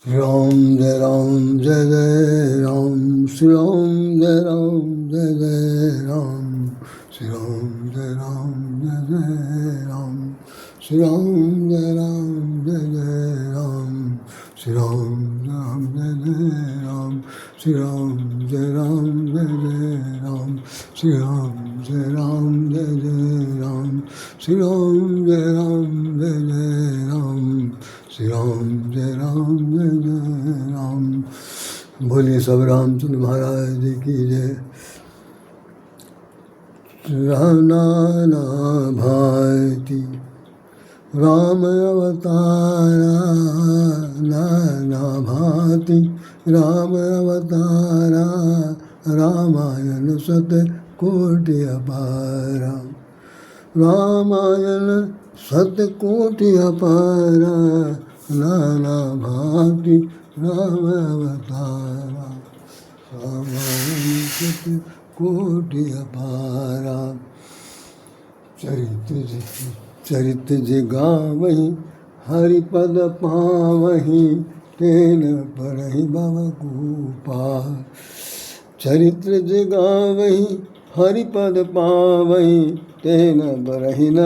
Ram Jai Ram Jai Jai Ram Shri Ram Jai Ram Jai Jai Ram Shri Ram Jai Ram Jai Jai Ram Shri Ram Jai Ram Jai Jai Ram Shri Ram Jai Ram Jai Jai Ram Shri Ram Jai Ram Jai Jai Ram Shri Ram Jai Ram Jai Jai Ram Shri Ram Jai Ram Jai Jai Ram बोलिए सब रामचंद्र महाराज जी की जय। नाना भांति राम अवतारा, नाना भांति राम अवतारा, रामायण सत कोटि अपारा, रामायण सत कोटि अपारा, नाना भांति राम अवतारा, रामायण सत कोटि अपारा। चरित गावहि हरिपद पावहि, तेन परहि भव कूपा। चरित्र गावहि हरिपद पावहि, तेन परहि न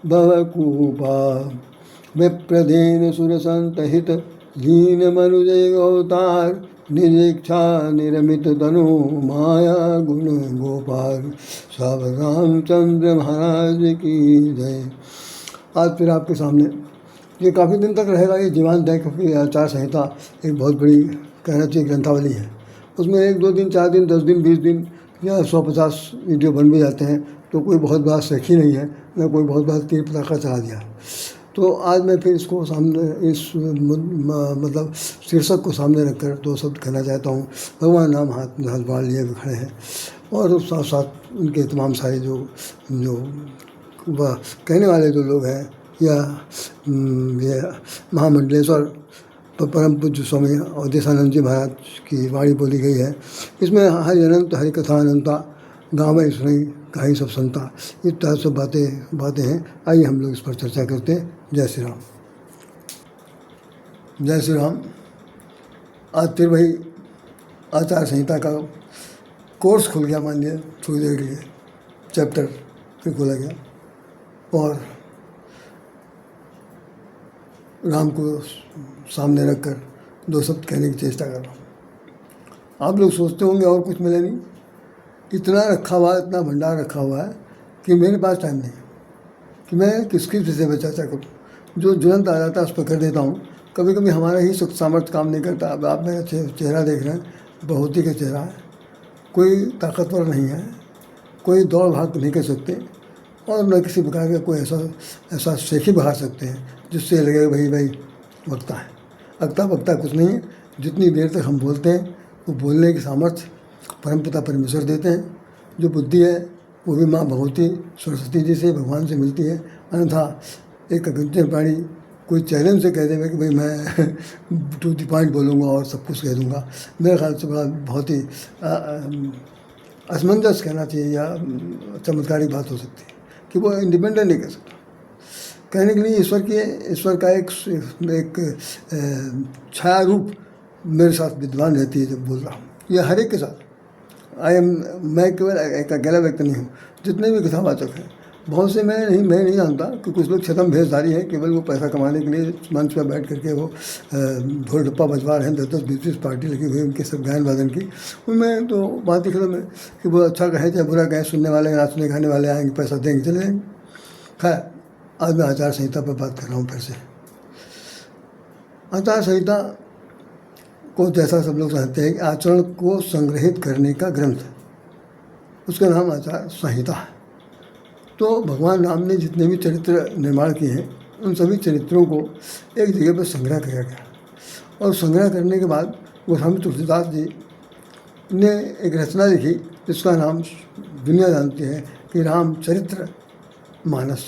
भव कूपा। विप्रदेन सुर संतहित लीन मनुजय अवतार, निज इच्छा निरमित तनु माया गुण गोपाल। सब रामचंद्र महाराज की जय। आज फिर आपके सामने ये काफ़ी दिन तक रहेगा ये जीवन दय की आचार संहिता, एक बहुत बड़ी कहना चाहिए ग्रंथावली है। उसमें 1 2 दिन 4 दिन 10 दिन 20 दिन या 150 वीडियो बन भी जाते हैं, तो कोई बहुत बात सीखी नहीं है, न कोई बहुत बात तीर पताका चला दिया। तो आज मैं फिर इसको सामने इस मतलब शीर्षक को सामने रखकर 2 शब्द कहना चाहता हूँ। भगवान राम हाथ में हाथ बाढ़ लिए हुए खड़े हैं, और साथ साथ उनके तमाम सारे जो वह कहने वाले जो लोग हैं, या ये महामंडलेश्वर परम पूज्य स्वामी अवधेशानंद जी महाराज की वाणी बोली गई है। इसमें हरि अनंत हरि कथा अनंता, गाँव सुनी कहीं सब संता, इस तरह से बातें हैं। आइए हम लोग इस पर चर्चा करते हैं। जय श्री राम। जय श्री राम। आज फिर वही आचार संहिता का कोर्स खुल गया, मान लिया थोड़ी देर के लिए चैप्टर फिर खोला गया, और राम को सामने रखकर 2 शब्द कहने की चेष्टा कर रहा हूँ। आप लोग सोचते होंगे और कुछ मिले नहीं, इतना रखा हुआ, इतना भंडार रखा हुआ है कि मेरे पास टाइम नहीं कि मैं किसकी विषय में चर्चा करूँ। जो तुरंत आ जाता है उस पर कर देता हूँ। कभी कभी हमारा ही सुख सामर्थ्य काम नहीं करता। अब आप मेरा चेहरा देख रहे हैं, बहुती का चेहरा है, कोई ताकतवर नहीं है, कोई दौड़ भाग नहीं कर सकते, और न किसी प्रकार का कोई ऐसा शेख ही बढ़ा सकते हैं जिससे लगे भाई वक्ता है। अक्ता वक्ता कुछ नहीं है। जितनी देर तक हम बोलते हैं वो बोलने की सामर्थ्य परमपिता परमेश्वर देते हैं। जो बुद्धि है वो भी माँ भगवती सरस्वती जी से, भगवान से मिलती है। अन्यथा एक अगंचन प्राणी कोई चैलेंज से कह देगा कि भाई मैं टू द पॉइंट बोलूँगा और सब कुछ कह दूँगा, मेरे ख्याल से बहुत ही असमंजस कहना चाहिए या चमत्कारिक बात हो सकती है कि वो इंडिपेंडेंट नहीं कह सकता। कहने के लिए ईश्वर का एक छाया रूप मेरे साथ विद्वान रहती है जब बोल रहा हूँ। यह हर एक के साथ मैं केवल एक अकेला व्यक्ति नहीं हूँ। जितने भी कथावाचक हैं, बहुत से मैं नहीं जानता कि कुछ लोग छदम भेषधारी हैं, केवल वो पैसा कमाने के लिए मंच पर बैठ करके वो ढोल डप्पा बजवा रहे हैं। 10-10 20-20 पार्टी लगी हुई उनके सब गायन वादन की। उनमें तो बात ही खत्म है कि वो अच्छा कहे चाहे बुरा कहे, सुनने वाले नाचने खाने वाले आएंगे, पैसा देंगे, चले जाएंगे। खैर, आज मैं आचार संहिता पर बात कर रहा हूँ फिर से। आचार संहिता को जैसा सब लोग चाहते हैं कि आचरण को संग्रहित करने का ग्रंथ, उसका नाम आचार संहिता है। तो भगवान राम ने जितने भी चरित्र निर्माण किए हैं, उन सभी चरित्रों को एक जगह पर संग्रह किया गया, और संग्रह करने के बाद गोस्वामी तुलसीदास जी ने एक रचना लिखी जिसका नाम दुनिया जानती है कि रामचरित्र मानस।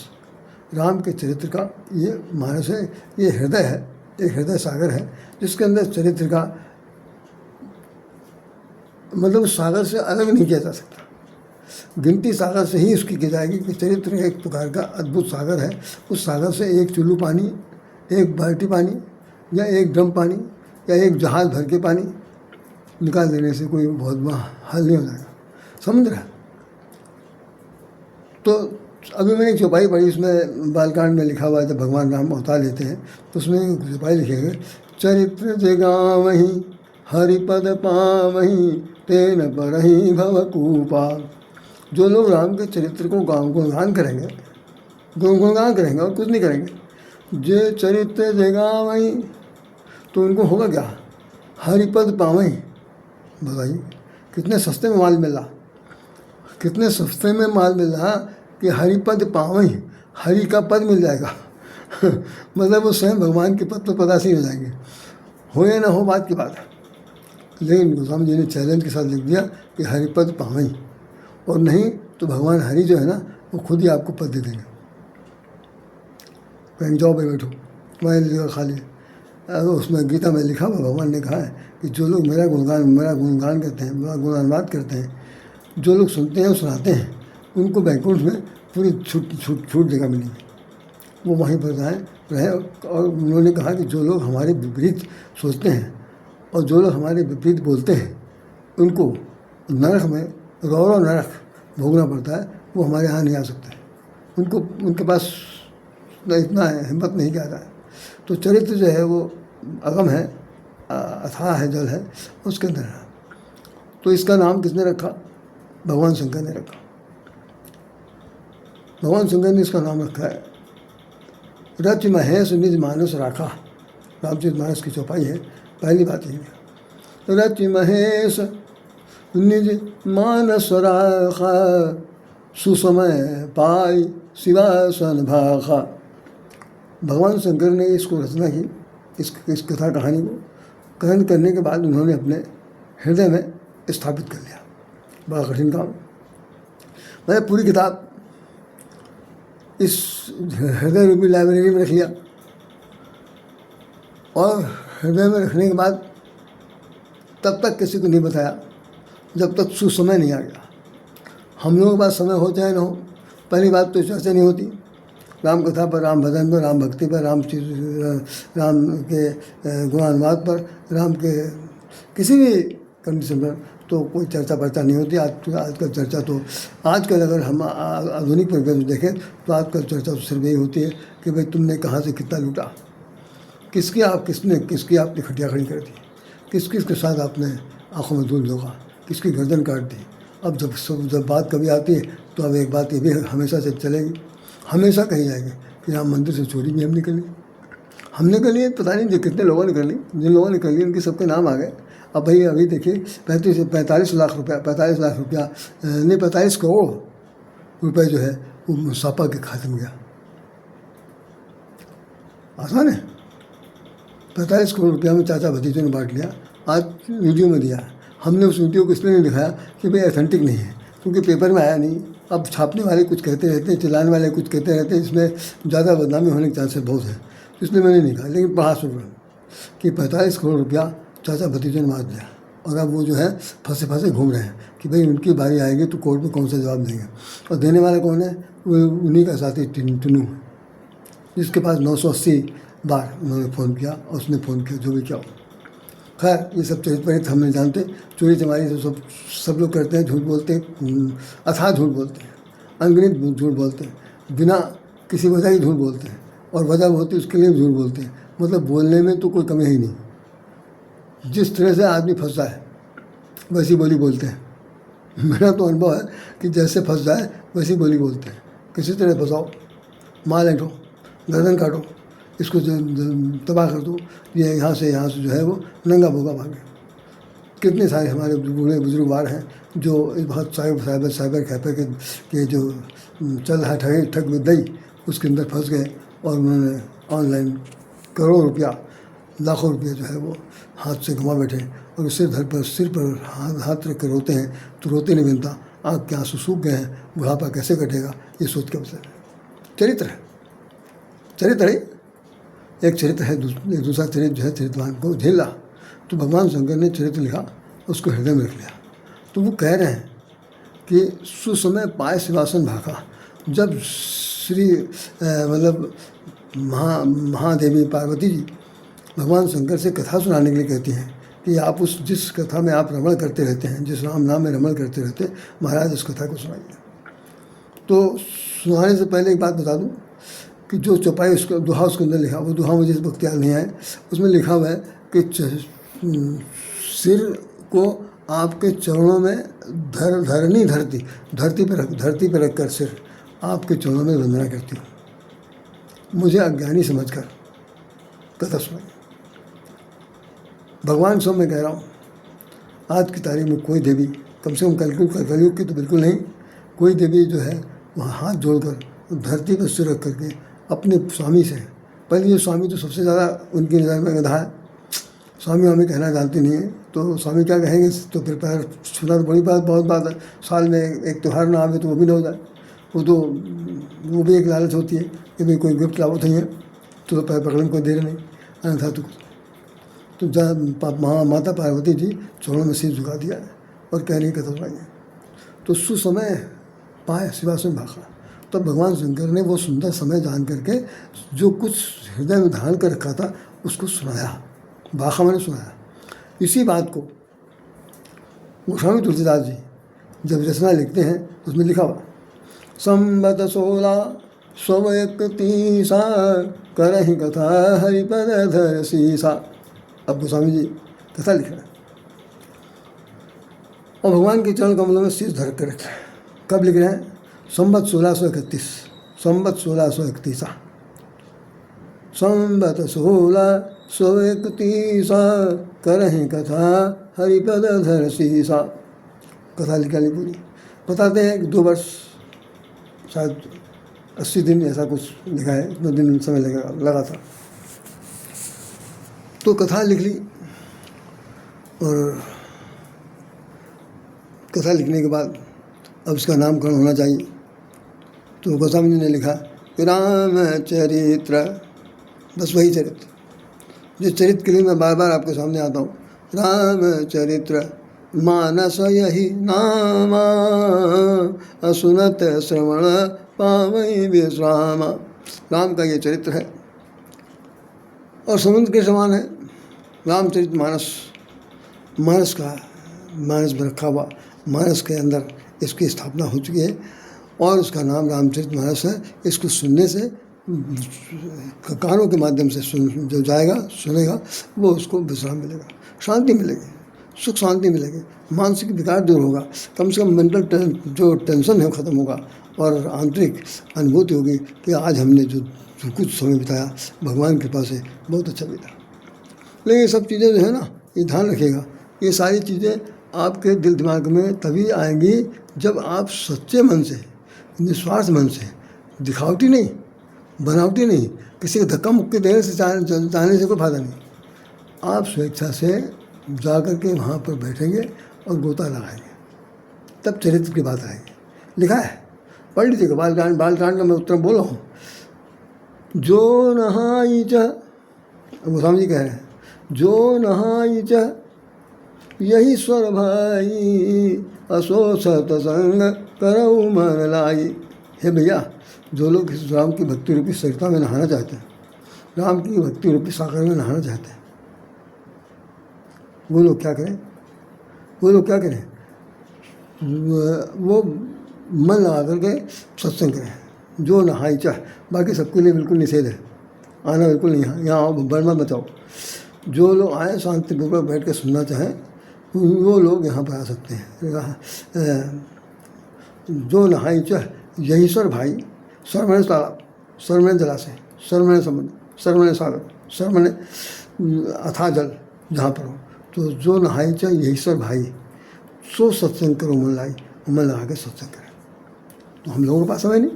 राम के चरित्र का ये मानस है, ये हृदय है, एक हृदय सागर है जिसके अंदर चरित्र का मतलब सागर से अलग नहीं किया जा सकता। गिनती सागर से ही उसकी की जाएगी कि चरित्र एक प्रकार का अद्भुत सागर है। उस सागर से एक चुल्लू पानी, एक बाल्टी पानी या एक ड्रम पानी या एक जहाज़ भर के पानी निकाल देने से कोई बहुत बड़ा हल नहीं हो जाएगा। समुद्र है। तो अभी मैंने एक चौपाई पढ़ी, उसमें बालकांड में लिखा हुआ है, जब भगवान राम अवतार लेते हैं तो उसमें एक चौपाई लिखे गए, चरित्र जगावही हरिपद पावही तेन परहि भवकूपा। जो लोग राम के चरित्र को गुणगान करेंगे, गुणगान करेंगे और कुछ नहीं करेंगे, जे चरित्र जगावही, तो उनको होगा क्या, हरिपद पावही। बताइए कितने सस्ते में माल मिला, कितने सस्ते में माल मिल रहा कि हरिपद पावही, हरि का पद मिल जाएगा मतलब वो स्वयं भगवान के पद पर पदासी हो जाएंगे। हो या ना हो बात की बात है, लेकिन गोस्वामी जी ने चैलेंज के साथ लिख दिया कि हरिपद पावही, और नहीं तो भगवान हरि जो है ना वो खुद ही आपको पद दे देंगे, कहीं जाओ भाई बैठो, तुम्हारी जगह खाली है। उसमें गीता में लिखा हुआ भगवान ने कहा है कि जो लोग मेरा गुणगान करते हैं, मेरा गुणानुवाद करते हैं, जो लोग सुनते हैं और सुनाते हैं, उनको वैकुंठ में पूरी छूट जगह मिलेगी, वो वहीं पर रहे। और उन्होंने कहा कि जो लोग हमारे विपरीत सोचते हैं और जो लोग हमारे विपरीत बोलते हैं, उनको नरक में रौरव नरक भोगना पड़ता है, वो हमारे यहाँ नहीं आ सकते, उनको उनके पास इतना हिम्मत नहीं किया है। तो चरित्र जो है वो अगम है, अथाह है, जल है, उसके अंदर है। तो इसका नाम किसने रखा, भगवान शंकर ने रखा। भगवान शंकर ने इसका नाम रखा है रच महेश निज मानस राखा। रामचरितमानस की चौपाई है, पहली बात यही है, रच महेश निज मानस राखा, सुसमय पाई शिवासन भाखा। भगवान शंकर ने इसको रचना की, इस कथा कहानी को कहन करने के बाद उन्होंने अपने हृदय में स्थापित कर लिया। बड़ा कठिन काम। मैंने पूरी किताब इस हृदय रूपी लाइब्रेरी में रख लिया, और हृदय में रखने के बाद तब तक किसी को नहीं बताया जब तक सुसमय नहीं आ गया। हम लोगों के पास समय हो चाहे ना हो, पहली बात तो चर्चा नहीं होती राम कथा पर, राम भजन पर, राम भक्ति पर, राम के गुणानुवाद पर, राम के किसी भी कंडीशन पर तो कोई चर्चा पर्चा नहीं होती। आजकल चर्चा तो आजकल अगर हम आधुनिक परिवेश में देखें तो आजकल चर्चा तो सिर्फ यही होती है कि भाई तुमने कहाँ से कितना लूटा, किसकी आपने खटिया खड़ी कर दी, किसके साथ आपने आँखों में धूल झोंका, किसकी गर्दन काट दी। अब जब बात कभी आती है तो अब एक बात ये भी हमेशा से चलेगी, हमेशा कही जाएगी कि राम मंदिर से चोरी भी हमने कर ली, पता नहीं कितने लोगों ने कर ली, जिन लोगों ने कर ली उनके सबके नाम आ गए। अब भाई अभी देखिए 45 लाख रुपया नहीं 45 करोड़ रुपए जो है वो मुसाफा के खाते में गया। आसान है, 45 करोड़ रुपया में चाचा भतीजों ने बांट लिया। आज वीडियो में दिया, हमने उस वीडियो को इसलिए नहीं दिखाया कि भाई ऑथेंटिक नहीं है, क्योंकि पेपर में आया नहीं। अब छापने वाले कुछ कहते रहते हैं, चिल्लाने वाले कुछ कहते रहते हैं, इसमें ज़्यादा बदनामी होने के चांसेस बहुत हैं, इसलिए मैंने नहीं कहा। लेकिन पढ़ा सुन कि 45 करोड़ रुपया चाचा भतीजों ने मार दिया, और अब वो जो है फंसे घूम रहे हैं कि भाई उनकी बारी आएगी तो कोर्ट में कौन सा जवाब देंगे। और देने वाला कौन है, वो उन्हीं का साथी टुनू है, जिसके पास 980 बार उन्होंने फ़ोन किया और उसने फ़ोन किया, जो भी क्या हो। खैर ये सब चरित्र हम नहीं जानते, चोरी चमारी तो सब लोग करते हैं, झूठ बोलते हैं, अथाह झूठ बोलते हैं, अनगिनत झूठ बोलते हैं, बिना किसी वजह की झूठ बोलते हैं, और वजह होती है उसके लिए झूठ बोलते हैं। मतलब बोलने में तो कोई कमी ही नहीं, जिस तरह से आदमी फंस जाए वैसी बोली बोलते हैं। मेरा तो अनुभव है कि जैसे फंस जाए वैसी बोली बोलते हैं। किसी तरह फंसाओ, माल ऐंठो, गर्दन काटो, इसको तबाह कर दो, ये यहाँ से जो है वो नंगा भोगा भागे। कितने सारे हमारे बूढ़े बुजुर्गवार हैं जो बहुत साइबर कैफे के जो चल रहा ठग विद्ई उसके अंदर फंस गए, और उन्होंने ऑनलाइन करोड़ों रुपया, लाखों रुपया जो है वो हाथ से घुमा बैठे, और सिर पर हाथ रख कर रोते हैं तो रोते नहीं बनता, आँख के आंसू सूख गए हैं, बुढ़ापा कैसे कटेगा ये सोच के अवसर। चरित्र है, एक चरित्र है, दूसरा चरित्र जो है चरित्रवान को झेला। तो भगवान शंकर ने चरित्र लिखा, उसको हृदय में रख लिया। तो वो कह रहे हैं कि सुसमय पाय शिवासन भाखा। जब श्री मतलब महादेवी पार्वती जी भगवान शंकर से कथा सुनाने के लिए कहती हैं कि आप उस जिस कथा में आप रमण करते रहते हैं, जिस राम नाम में रमण करते रहते हैं, महाराज उस कथा को सुनाइए। तो सुनाने से पहले एक बात बता दूं कि जो चौपाई उसका दोहा उसके अंदर लिखा, वो दोहा मुझे इस वक्त याद नहीं आए, उसमें लिखा हुआ है कि सिर को आपके चरणों में धरती पर रख कर सिर आपके चरणों में वंदना करती हूँ, मुझे अज्ञानी समझकर कथा सुनाई। भगवान स्वयं मैं कह रहा हूँ, आज की तारीख में कोई देवी, कम से कम कलयुग की तो बिल्कुल नहीं, कोई देवी जो है वहाँ हाथ जोड़कर धरती पर सिर रख करके अपने स्वामी से, पहले ये स्वामी तो सबसे ज़्यादा उनकी नज़र में गधा है, स्वामी हमें कहना जानती नहीं है, तो स्वामी क्या कहेंगे, तो फिर पैर छूना तो बड़ी बात, बहुत बात है, साल में एक त्यौहार ना आवे तो वो भी ना हो जाए, वो भी एक लालच होती है कि भाई कोई गिफ्ट लाओ नहीं है तो पैर पकड़ने को देर नहीं, अन्यथा तो माता पार्वती जी चरणों में सिर झुका दिया है और कह रही कथा सुनाइए। तो सुसमय पाए शिवासन भाखा, तो भगवान शंकर ने वो सुंदर समय जान करके जो कुछ हृदय में धारण कर रखा था उसको सुनाया, भाखा मैंने सुनाया। इसी बात को गोस्वामी तुलसीदास जी जब रचना लिखते हैं उसमें लिखा हुआ, संबत 16 131 करहि कथा हरिपद धर सीसा। अब गोस्वामी जी कथा लिख रहे हैं और भगवान के चरण कमलों में शीश धर कर रखे। कब लिख रहे हैं? संबत 1631, संबत 1631, संबत 1631 करहि कथा हरिपद धर सीसा। कथा निकाली पूरी, बताते हैं कि 2 वर्ष शायद 80 दिन ऐसा कुछ लिखा है, इतना दिन समय लगा था। तो कथा लिख ली और कथा लिखने के बाद अब उसका नामकरण होना चाहिए, तो गोस्वामी जी ने लिखा कि रामचरित्र, बस वही चरित्र जिस चरित्र के लिए मैं बार बार आपके सामने आता हूँ, रामचरित्र मानस यही नामा असुनत श्रवण पावई विश्राम। राम का ये चरित्र है और समुद्र के समान है। रामचरित मानस, मानस में रखा हुआ, मानस के अंदर इसकी स्थापना हो चुकी है और उसका नाम रामचरित मानस है। इसको सुनने से, कानों के माध्यम से जो जाएगा सुनेगा वो उसको विश्राम मिलेगा, शांति मिलेगी, सुख शांति मिलेगी, मानसिक विकार दूर होगा, कम से कम मेंटल जो टेंशन है वो ख़त्म होगा और आंतरिक अनुभूति होगी कि आज हमने जो कुछ समय बिताया भगवान की कृपा से बहुत अच्छा बीता। लेकिन ये सब चीज़ें जो है ना, ये ध्यान रखिएगा, ये सारी चीज़ें आपके दिल दिमाग में तभी आएंगी जब आप सच्चे मन से, निस्वार्थ मन से, दिखावटी नहीं, बनावटी नहीं, किसी को धक्का मुक्की देने से चाहने से कोई फायदा नहीं। आप स्वेच्छा से जा कर के वहाँ पर बैठेंगे और गोता लगाएंगे, तब चरित्र की बात आएगी। लिखा है, पढ़ लीजिएगा, बालकांड का मैं उत्तर बोल रहा हूँ। जो नहाई च, गोस्वामी जी कह रहे हैं, जो नहाई च यही स्वर भाई असो सतसंग करऊ मन लाई। हे भैया, जो लोग इस राम की भक्ति रूपी सरिता में नहाना चाहते हैं, राम की भक्ति रूपी सागर में नहाना चाहते हैं, वो लोग क्या करें? वो मन लगा करके सत्संग करें। जो नहाई चाह, बाकी सबके लिए बिल्कुल निषेध है, आना बिल्कुल नहीं, यहाँ आओ, बर्मा बचाओ। जो लोग आए शांतिपूर्वक बैठ के सुनना चाहें वो लोग यहाँ पर आ सकते हैं। जो नहाई चाह यही स्वर भाई, स्वर मैंने तालाब, स्वर मैंने जलाशय, स्वर मैंने समुद्र, स्वर मैंने सागर, स्वर मैंने अथाह जल जहाँ पर हो, तो जो नहाई चाह यही स्वर भाई सो सत्संग करो मन लाई, मन लगा के सत्संग करें। तो हम लोगों के पास समय नहीं,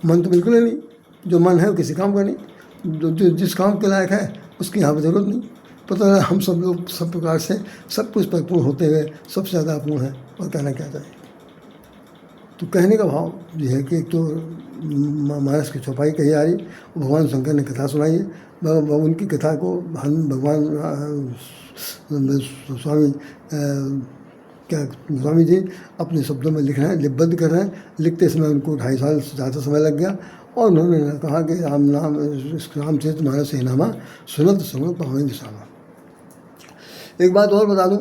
मन तो बिल्कुल ही नहीं, जो मन है वो किसी काम का नहीं, जो जिस काम के लायक है उसकी यहाँ पर ज़रूरत नहीं। पता है हम सब लोग सब प्रकार से सब कुछ परिपूर्ण होते हुए सबसे ज़्यादा अपूर्ण है, और कहना क्या चाहिए। तो कहने का भाव ये है कि एक तो मानस की चौपाई कही आ रही, भगवान शंकर ने कथा सुनाई है, उनकी कथा को हम भगवान स्वामी स्वामी जी अपने शब्दों में लिख रहे हैं, लिपिबद्ध कर रहे हैं। लिखते समय उनको 2.5 साल से ज़्यादा समय लग गया और उन्होंने कहा कि राम नाम रामचरित मानस ही नामा सुनत सुनत पावन दिशामा। एक बात और बता दूँ,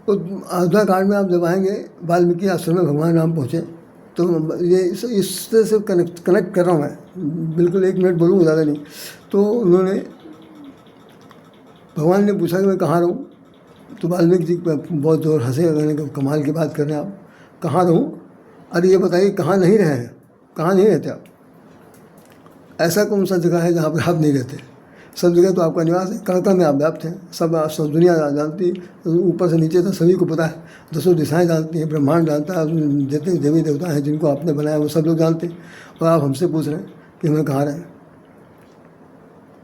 तो अयोध्या कांड में आप जब आएंगे वाल्मीकि आश्रम में भगवान राम पहुँचे, तो ये इस तरह से कनेक्ट कर रहा हूँ मैं, बिल्कुल 1 मिनट बोलूँगा, ज़्यादा नहीं। तो उन्होंने, भगवान ने पूछा कि मैं कहाँ रहूँ, तो वाल्मीकि जी बहुत जोर हंसे, कहने का कमाल की बात कर रहे हैं आप, कहाँ रहूँ? अरे ये बताइए कहाँ नहीं रहे हैं, कहाँ नहीं रहते आप? ऐसा कौन सा जगह है जहाँ पर आप नहीं रहते? सब जगह तो आपका निवास है, कण में आप व्याप्त हैं। सब दुनिया जानती, ऊपर से नीचे तक सभी को पता है, 10 दिशाएं जानती हैं, ब्रह्मांड जानता है, जितने देवी देवता हैं जिनको आपने बनाया वो सब लोग जानते हैं। और आप हमसे पूछ रहे हैं कि हमें कहाँ रहें?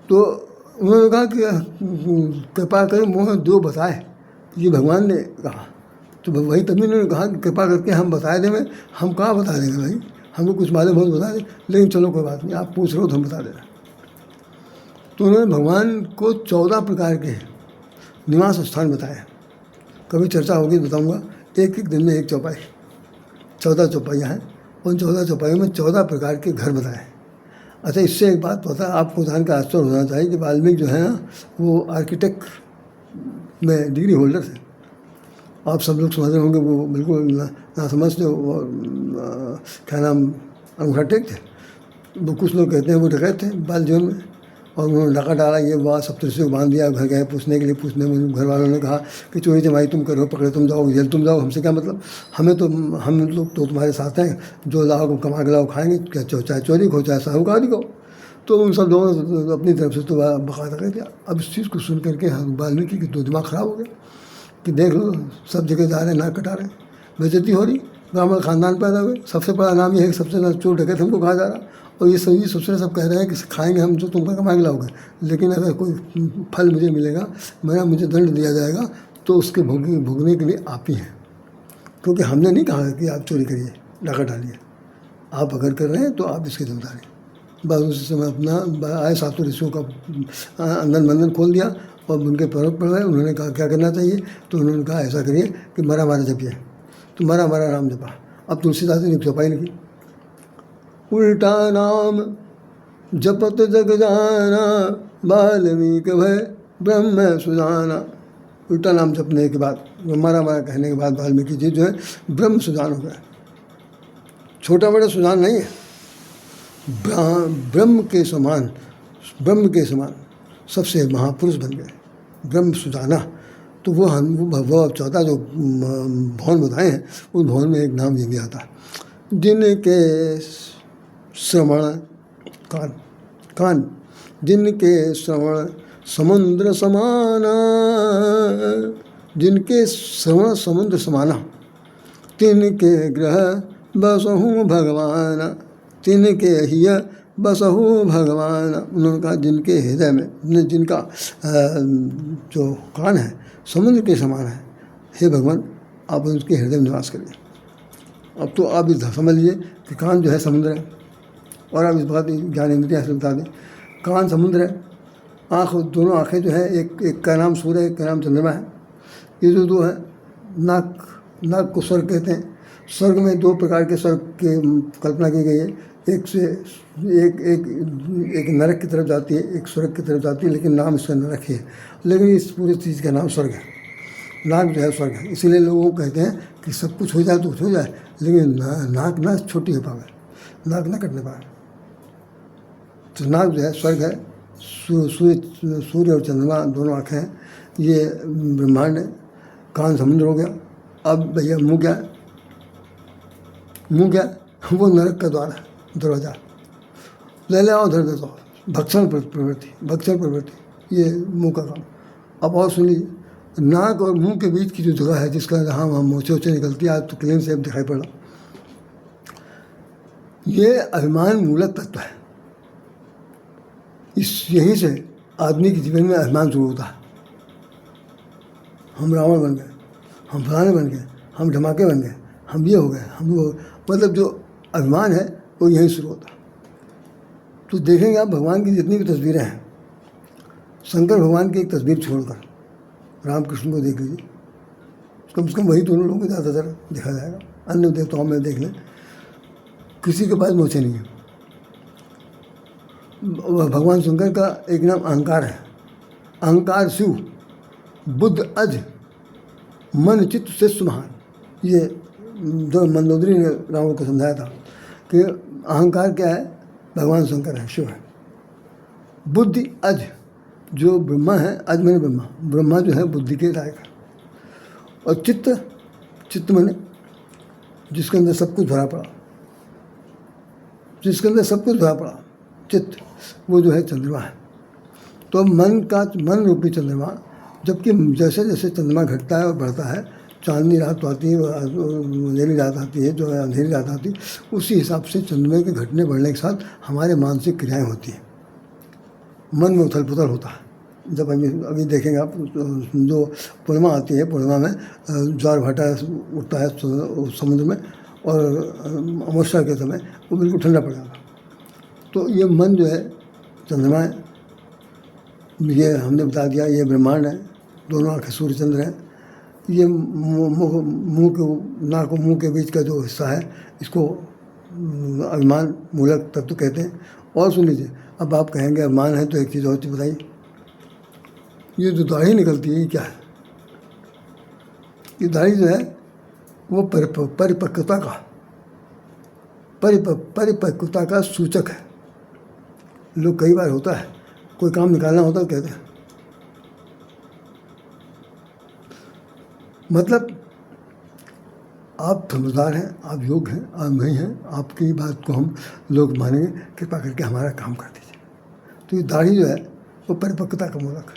तो उन्होंने कहा कि कृपा करें मोह दो बताए, ये भगवान ने कहा। तो वही तभी उन्होंने कहा कि कृपा करके हम बता दें। हम कहाँ बता देंगे भाई, हमको कुछ मालूम हो तो बता दें, लेकिन चलो कोई बात नहीं, आप पूछ रहे हो तो हम बता दे रहे हैं। तो उन्होंने भगवान को 14 प्रकार के निवास स्थान बताए। कभी चर्चा होगी बताऊंगा, एक दिन में 1 चौपाई, 14 चौपाइयाँ हैं, उन 14 चौपाइयों में 14 प्रकार के घर बताए। अच्छा, इससे एक बात पता है आपको, जान का आश्चर्य होना चाहिए कि वाल्मीकि जो है ना, वो आर्किटेक्ट में डिग्री होल्डर थे। आप सब लोग समझ रहे होंगे वो बिल्कुल ना समझ थे, क्या नाम, अंगूठा टेक थे। वो कुछ लोग कहते हैं वो डकैत थे बाल जीवन में, और उन्होंने डाका डाला, ये वहाँ सप्तऋषि को बांध दिया। घर गए पूछने के लिए, पूछने में घर वालों ने कहा कि चोरी जमाई तुम करो, पकड़े तुम जाओ, जेल तुम जाओ, हमसे क्या मतलब, हमें तो हम लोग तो तुम्हारे साथ हैं, जो लाओ कमा के लाओ खाएंगे, क्या चाहे चोरी को चाहे साहूकारी को। तो उन सब लोगों ने अपनी तरफ से तो बकायदा कर दिया। अब इस चीज़ को सुन करके वाल्मीकि की तो दिमाग ख़राब हो गया कि देख लो सब जगह जा रहे हैं, नाक कटा रहे हैं, बेइज्जती हो रही, ब्राह्मण खानदान पैदा हुए, सबसे बड़ा नाम ये है कि सबसे ना चोर डकैत हमको कहा जा रहा, और ये सभी सबसे सब कह रहे हैं कि खाएंगे हम जो तुमको कमा के लाओगे, लेकिन अगर कोई फल मुझे मिलेगा, मुझे दंड दिया जाएगा, तो उसके भोगने के लिए आप ही हैं, क्योंकि हमने नहीं कहा कि आप चोरी करिए, डाका डालिए, आप अगर कर रहे हैं तो आप इसके जिम्मेदार हैं। बस उसी समय अपना आए सातों ऋषियों का अंदर मंदन खोल दिया और उनके पैरों पड़ गए। उन्होंने कहा क्या करना चाहिए, तो उन्होंने कहा ऐसा करिए कि मरा मारा जपिए, तो मरा मारा राम जपा। अब तुलसीदास ने चौपाई लिखी, उल्टा नाम जपत जग जाना, वाल्मीकि भय ब्रह्म सुजाना। उल्टा नाम जपने के बाद, मरा मारा कहने के बाद वाल्मीकि जी जो है ब्रह्म सुजान हो गए। छोटा बड़ा सुजान नहीं है, ब्रह्म के समान सबसे महापुरुष बन गए, ब्रह्म सुजाना। तो वो 14 जो भवन बताए हैं, उन भवन में एक नाम ये भी आता है, जिनके श्रवण कान जिनके श्रवण समुद्र समाना, जिनके श्रवण समुद्र समाना, तिनके ग्रह बसहु भगवान, तिनके हिय बसहु भगवान। उन्होंने कहा जिनके हृदय में, जिनका जो कान है समुद्र के समान है, हे भगवान आप उनके हृदय में निवास करिए। अब तो आप इस समझ लीजिए कि कान जो है समुद्र है, और आप इस बात ज्ञान इंद्रिया से बता दें, कान समुद्र है, आँख, दोनों आँखें जो है, एक का नाम सूर्य है, एक का नाम चंद्रमा है। ये जो दो है, नाक को स्वर्ग कहते हैं। स्वर्ग में 2 प्रकार के स्वर्ग की कल्पना की गई है, एक नरक की तरफ जाती है, एक स्वर्ग की तरफ जाती है, लेकिन नाम इसका नरक ही है, लेकिन इस पूरी चीज़ का नाम स्वर्ग है। नाक जो है स्वर्ग है, इसीलिए लोग कहते हैं कि सब कुछ हो जाए तो कुछ हो जाए, लेकिन नाक ना छोटी हो पावे, नाक ना कटने पाए। तो नाक जो है स्वर्ग है, सूर्य और चंद्रमा दोनों आँखें हैं, ये ब्रह्मांड है। कान समुद्र हो गया। अब भैया मुँह क्या है? मुँह क्या है? वो नरक का द्वार है, दरवाजा। ले ले आओ धर दे दो, भक्षण प्रवृत्ति, ये मुँह का काम। अब और सुन लीजिए, नाक और मुंह के बीच की जो जगह है, जिसका जहाँ वहाँ मोचे निकलती है, आज तो क्लीन सेफ दिखाई पड़ रहा, ये अभिमान मूलक तत्व है। यहीं से आदमी के जीवन में अभिमान शुरू होता है। हम रावण बन गए, हम फलाने बन गए, हम धमाके बन गए, हम ये हो गए, हम वो, मतलब जो अभिमान है वो यहीं शुरू होता है। तो देखेंगे आप भगवान की जितनी भी तस्वीरें हैं, शंकर भगवान की एक तस्वीर छोड़कर रामकृष्ण को देख लीजिए, कम से कम वही दोनों लोगों को ज़्यादातर देखा जाएगा। अन्य देवताओं में देख लें किसी के पास मोछे नहीं है। भगवान शंकर का एक नाम अहंकार है। अहंकार शिव, बुद्ध अज, मन चित्त से सुमहान। ये जो मंदोदरी ने रावण को समझाया था कि अहंकार क्या है, भगवान शंकर है, शिव है। बुद्धि अज, जो ब्रह्मा है, अज मैंने ब्रह्मा, ब्रह्मा जो है बुद्धि के लायक है। और चित्त, चित्त मैंने जिसके अंदर सब कुछ भरा पड़ा, जिसके अंदर सब कुछ भरा पड़ा, चित्त, वो जो है चंद्रमा है। तो मन रूपी चंद्रमा, जबकि जैसे जैसे चंद्रमा घटता है और बढ़ता है, चांदनी रात आती है, अंधेरी रात आती है, जो है अंधेरी रात आती है, उसी हिसाब से चंद्रमा के घटने बढ़ने के साथ हमारे मानसिक क्रियाएं होती हैं। मन में उथल पुथल होता है। जब अभी देखेंगे आप, जो पूर्णिमा आती है, पूर्णिमा में ज्वार भाटा उठता है समुद्र में, और अमावस्या के समय वो बिल्कुल ठंडा पड़ जाता। तो ये मन जो है चंद्रमा है, ये हमने बता दिया, ये ब्रह्मांड है, दोनों आँखें सूर्य चंद्र हैं। ये मुंह के, नाक और मुंह के बीच का जो हिस्सा है, इसको अभिमान मूलक तत्व कहते हैं। और सुन लीजिए, अब आप कहेंगे अभिमान है तो एक चीज़ और चीज़ बताइए, ये जो दाढ़ी निकलती है ये क्या है? ये दाढ़ी जो है वो परिपक्वता का सूचक है। लोग कई बार होता है, कोई काम निकालना होता है, कहते हैं मतलब आप समझदार हैं, आप योग्य हैं, आप नहीं हैं, आपकी बात को हम लोग मानेंगे, कृपा करके हमारा काम कर दीजिए। तो ये दाढ़ी जो है वो परिपक्वता का मूलक है।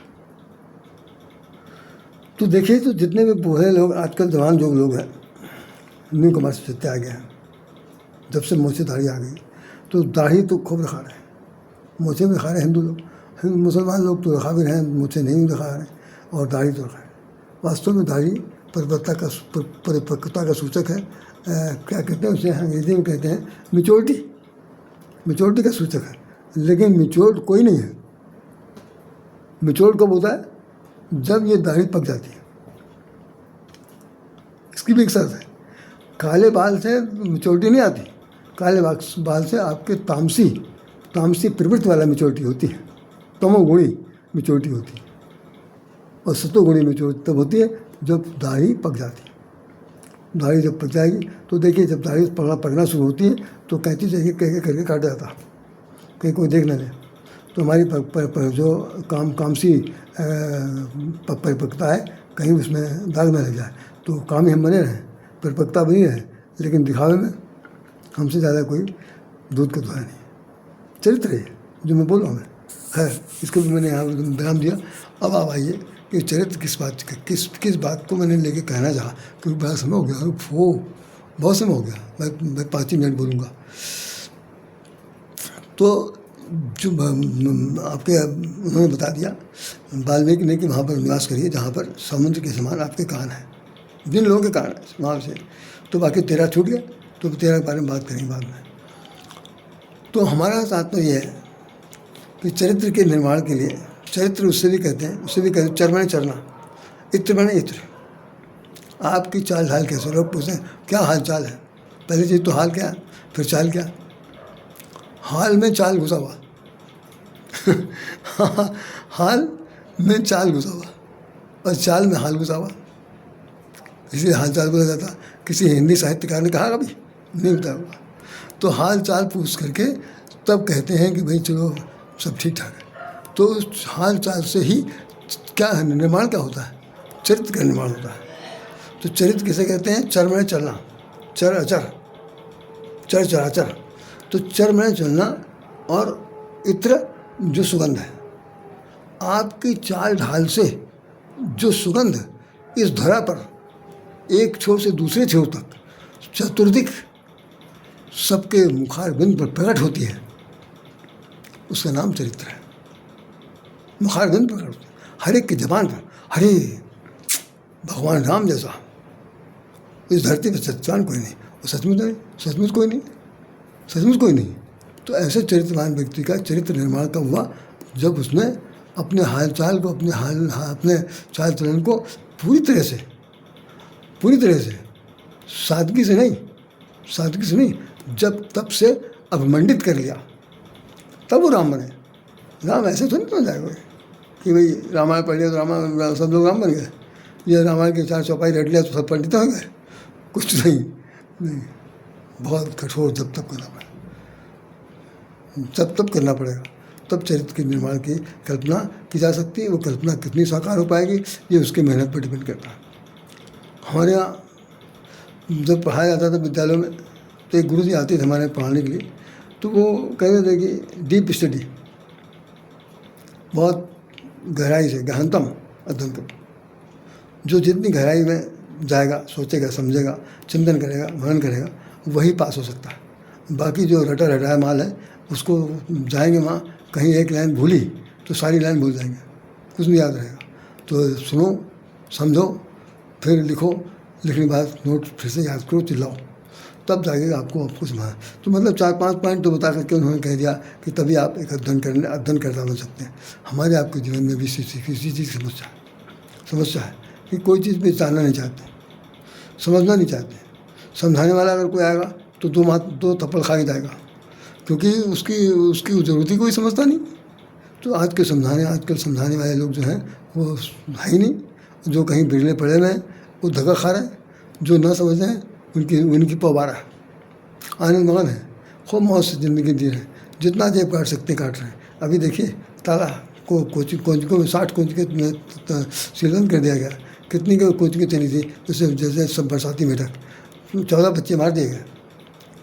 तो देखिए, तो जितने भी बूढ़े लोग आजकल, जवान जो लोग हैं, न्यू कमर्स जितने आ गए हैं, जब से मोछे दाढ़ी आ गई, तो दाढ़ी तो खूब रखा रहे हैं, मोछे भी रखा रहे हैं हिंदू लोग, मुसलमान लोग तो रखा भी रहे हैं, मोछे नहीं रखा रहे हैं, और दाढ़ी तो रखा है। वास्तव में दाढ़ी परिपक्वता का सूचक है। क्या कहते हैं उसे, अंग्रेजी में कहते हैं मिच्योरिटी का सूचक है। लेकिन मिच्योर कोई नहीं है। मिच्योर कब होता है? जब ये दाढ़ी पक जाती है। इसकी भी एक शर्त है, काले बाल से मिच्योरिटी नहीं आती, काले बाल से आपके तामसी प्रवृत्ति वाला मिच्योरिटी होती है, तमोगुणी मिच्योरिटी होती है। और सतोगुणी मिच्योरिटी तब होती है जब दाढ़ी पक जाती है। दाढ़ी जब पक जाएगी तो देखिए, जब दाढ़ी पकना शुरू होती है तो कैंची चाहिए कह करके काट जाता, कहीं कोई देख न ले। तो हमारी जो कामसी परिपक्वता है, कहीं उसमें दाग न लग जाए। तो काम ही हम बने रहें, परिपक्वता बनी रहे, लेकिन दिखावे में हमसे ज़्यादा कोई दूध का धोया नहीं। चरित्र है जो मैं बोल रहा हूँ है, इसको भी मैंने यहाँ विराम दिया। अब आप आइए कि चरित्र किस बात को मैंने लेके कहना चाहा, क्योंकि बड़ा समय हो गया, बहुत समय हो गया, मैं 5 ही मिनट बोलूँगा। तो जो आपके उन्होंने बता दिया वाल्मीकि ने कि वहाँ पर निवास करिए जहाँ पर समुद्र के समान आपके कान हैं, जिन लोगों के कान है वहाँ से। तो बाकी 13 छूट गया, तो 13 के बारे में बात करेंगे बाद में। तो हमारा तात्पर्य ये है कि चरित्र के निर्माण के लिए, चरित्र उससे भी कहते हैं चर माने चरना, इत्र माने इत्र। आपकी चाल ढाल कैसे, लोग पूछते हैं क्या हाल चाल है, पहली चीज़ तो हाल क्या, फिर चाल क्या। हाल में चाल घुसा हुआ हाल में चाल घुसा हुआ और चाल में हाल घुसा हुआ, इसलिए हाल चाल बोला जाता। किसी हिंदी साहित्यकार ने कहा कभी नहीं बताया हुआ। तो हाल चाल पूछ करके तब कहते हैं कि भाई चलो सब ठीक ठाक है। तो हाल चाल से ही क्या है, निर्माण क्या होता है, चरित्र का निर्माण होता है। तो चरित्र किसे कहते हैं? चर में चलना, चर अचर, चर चराचर। तो चर में चलना और इत्र जो सुगंध है, आपकी चाल ढाल से जो सुगंध इस धरा पर एक छोर से दूसरे छोर तक चतुर्दिक सबके मुखारबिंद पर प्रकट होती है, उसका नाम चरित्र है। मुखारबिंद प्रकट होती है हर एक की जबान पर, हरे भगवान राम जैसा इस धरती पर सच्चान कोई नहीं, वो सचमुच कोई नहीं। तो ऐसे चरित्रवान व्यक्ति का चरित्र निर्माण कब हुआ? जब उसने अपने हाल चाल को, अपने चाल चलन को पूरी तरह से सादगी से नहीं जब तब से अभिमंडित कर लिया तब वो राम बने। राम ऐसे तो नहीं बन जाएगा कि भाई रामायण पढ़ लिया तो रामायण सब लोग राम बन गए, ये रामायण के 4 चौपाई रट लिया तो सब पंडित हो गए, कुछ नहीं। बहुत कठोर जब तक करना पड़ेगा, तब करना पड़ेगा, तब चरित्र के निर्माण की कल्पना की जा सकती है। वो कल्पना कितनी साकार हो पाएगी ये उसके मेहनत पर डिपेंड करता है। हमारे यहाँ जब पढ़ाया जाता था विद्यालयों में तो एक गुरु जी आते थे हमारे पढ़ाने के लिए, तो वो कहते थे कि डीप स्टडी, बहुत गहराई से गहनतम अध्ययन करो। जो जितनी गहराई में जाएगा, सोचेगा, समझेगा, चिंतन करेगा, मनन करेगा, वही पास हो सकता है। बाकी जो रटा रटाया माल है उसको जाएंगे वहाँ, कहीं एक लाइन भूली तो सारी लाइन भूल जाएंगे, कुछ नहीं याद रहेगा। तो सुनो, समझो, फिर लिखो, लिखने के बाद नोट फिर से याद करो, चिल्लाओ, तब जाएगा आपको समझ। तो मतलब 4-5 पॉइंट तो बता करके उन्होंने कह दिया कि तभी आप एक अध्ययनकर्ता बन सकते हैं। हमारे आपके जीवन में भी इसी चीज़ की समस्या है कि कोई चीज़ भी जानना नहीं चाहते, समझना नहीं चाहते। समझाने वाला अगर कोई आएगा तो 2 थप्पड़ खा के जाएगा, क्योंकि उसकी ज़रूरत ही कोई समझता नहीं। तो आजकल समझाने वाले लोग जो हैं वो है ही नहीं। जो कहीं बिगड़े पड़े हुए हैं वो धक्का खा रहे हैं, जो ना समझ रहे हैं उनकी पवारा है, आनंद मगन है, खूब मौज से ज़िंदगी जी रहे हैं, जितना जेब काट सकते काट रहे हैं। अभी देखिए ताला को कोचिंगों में 60 कोचिंग सीलन कर दिया गया, कितनी कोचिंग चली थी, जैसे सब बरसाती मेढक, 14 बच्चे मार दिए गए।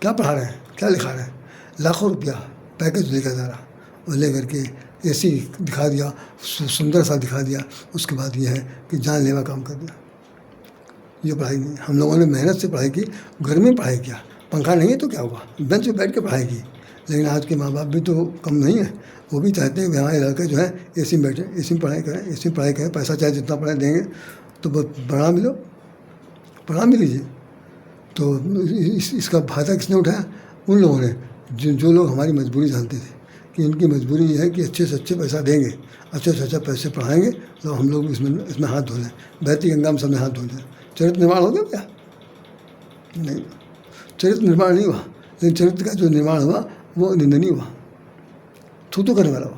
क्या पढ़ा रहे हैं, क्या लिखा रहे हैं? लाखों रुपया पैकेज लेकर जा रहा, और लेकर के ऐसी दिखा दिया, सुंदर सा दिखा दिया, उसके बाद ये है कि जानलेवा काम कर दिया। ये पढ़ाई नहीं, हम लोगों ने मेहनत से पढ़ाई की, घर में पढ़ाई किया, पंखा नहीं है तो क्या हुआ, बेंच पे बैठ के पढ़ाई की। लेकिन आज के माँ बाप भी तो कम नहीं है, वो भी चाहते हैं कि हमारे लड़के जो है एसी में बैठे, एसी में पढ़ाई करें, पैसा चाहे जितना पढ़ाई देंगे तो पढ़ा मिलीजिए। तो इसका फायदा किसने उठाया? उन लोगों ने जो लोग हमारी मजबूरी जानते थे कि इनकी मजबूरी ये है कि अच्छे से अच्छे पैसा देंगे, अच्छे से अच्छा पैसे पढ़ाएंगे, तो हम लोग इसमें हाथ धो लें, बहती गंगा में सबने हाथ धो लें। चरित्र निर्माण हो गया क्या? नहीं, चरित्र निर्माण नहीं हुआ। लेकिन चरित्र का जो निर्माण हुआ वो निंदनीय हुआ, थू करने वाला हुआ।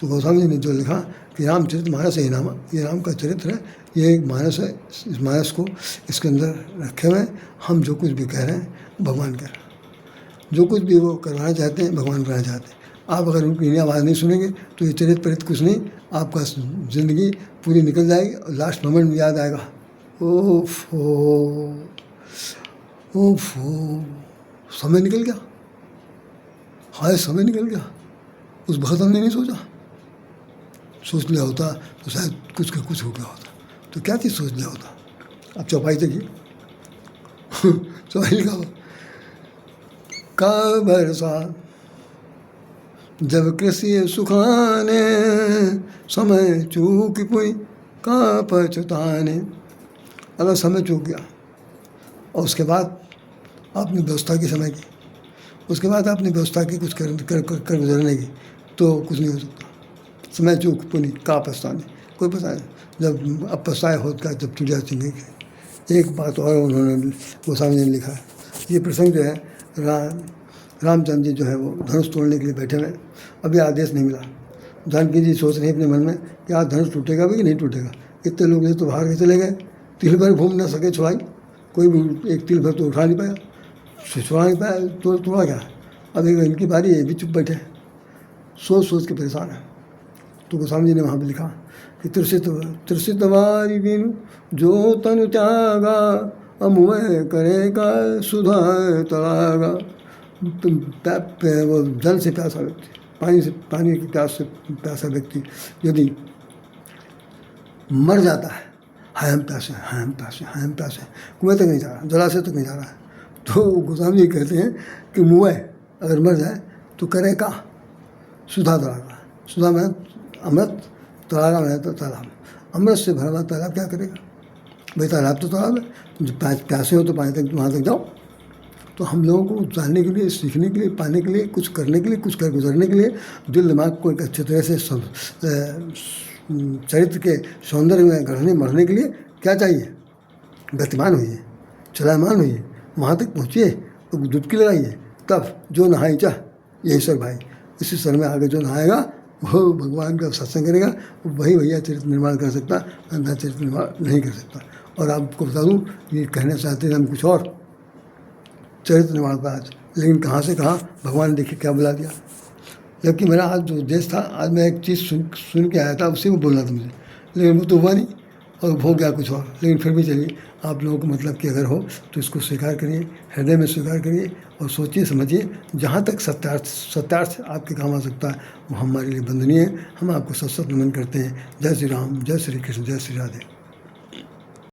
तो गोस्वामी जी ने जो लिखा कि रामचरित मानस है नामा, ये राम का चरित्र है, ये एक मानस है। इस मानस को इसके अंदर रखे हुए हम जो कुछ भी कह रहे हैं भगवान कह रहे हैं, जो कुछ भी वो करवाना चाहते हैं भगवान करना चाहते हैं। आप अगर उनकी आवाज़ नहीं सुनेंगे तो ये चरित्र कुछ नहीं, आपका ज़िंदगी पूरी निकल जाएगी और लास्ट मोमेंट में याद आएगा, ओफो समय निकल गया, हाय समय निकल गया, उस वक्त हमने नहीं सोच लिया होता तो शायद कुछ हो गया होता। तो क्या चीज़ सोच लिया होता? अब चौपाई देखिए, चौपाई लिखा हुआ, का भरोसा जब कृषि सुखाने, समय चूक पुई का पछताने। अगर समय चूक गया और उसके बाद आपने व्यवस्था की समय की, उसके बाद आपने व्यवस्था की कुछ कर गुजरने की, तो कुछ नहीं हो सकता। समय चूक पुनी का पछताने, कोई पता नहीं। जब अब पछताए होता है जब चिड़िया चुनेगी। एक बात और उन्होंने गोस्वामी जी ने लिखा है, ये प्रसंग जो है रामचंद्र जी जो है वो धनुष तोड़ने के लिए बैठे हुए, अभी आदेश नहीं मिला। जानकी जी सोच रहे अपने मन में कि आज धनुष टूटेगा भी कि नहीं टूटेगा। इतने लोग तो बाहर के चले गए, तिल भर घूम ना सके छुड़ाई, कोई भी एक तिल भर तो उठा नहीं पाया, छुड़ा नहीं पाया, तो तोड़ा क्या। अब एक इनकी बारी, ये भी चुप बैठे, सोच के परेशान है। तो गोस्वामी जी ने वहाँ पर लिखा कि त्रिषित वारी बिनु जो तनु त्यागा, अमुह करेगा सुधा तड़ागा। वो जल से प्यासा व्यक्ति, पानी की प्यास से प्यासा व्यक्ति यदि मर जाता है, हाय हम प्यासे, कुएं तक नहीं जा रहा, जलाशय तक नहीं जा रहा है, तो गोस्वामी जी कहते हैं कि मुँह अगर मर जाए तो करे का सुधा तड़ागा। सुधा में अमृत, तड़ागा में तो तालाब, अमृत से भरा हुआ तालाब क्या करेगा भाई? तालाब तो तालाब है, प्यासे हो तो पानी तक वहाँ तक जाओ। तो हम लोगों को जानने के लिए, सीखने के लिए, पाने के लिए, कुछ करने के लिए, कुछ कर गुजरने के लिए, दिल दिमाग को एक अच्छे तरह से चरित्र के सौंदर्य में गढ़ने मढ़ने के लिए क्या चाहिए? गतिमान होइए, चलायमान होइए, वहाँ तक पहुँचिए, तो डुबकी लगाइए, तब जो नहाई चाह, यही सर भाई, इसी सर में आगे जो नहाएगा वो भगवान का सत्संग करेगा, वही भैया चरित्र निर्माण कर सकता, अन्य चरित्र निर्माण नहीं कर सकता। और आपको बता दूँ, ये कहना चाहते थे हम कुछ और चरित्र निर्माण का आज, लेकिन कहाँ से कहाँ भगवान ने देखिए क्या बुला दिया। जबकि मेरा आज जो उद्देश्य था, आज मैं एक चीज़ सुन के आया था, उसी में बोलना था मुझे, लेकिन वो तो हुआ नहीं और हो गया कुछ और। लेकिन फिर भी चलिए, आप लोगों को मतलब कि अगर हो तो इसको स्वीकार करिए, हृदय में स्वीकार करिए और सोचिए समझिए। जहाँ तक सत्यार्थ आपके काम आ सकता है वो हमारे लिए वंदनीय है। हम आपको सत नमन करते हैं। जय श्री राम, जय श्री कृष्ण, जय श्री राधे।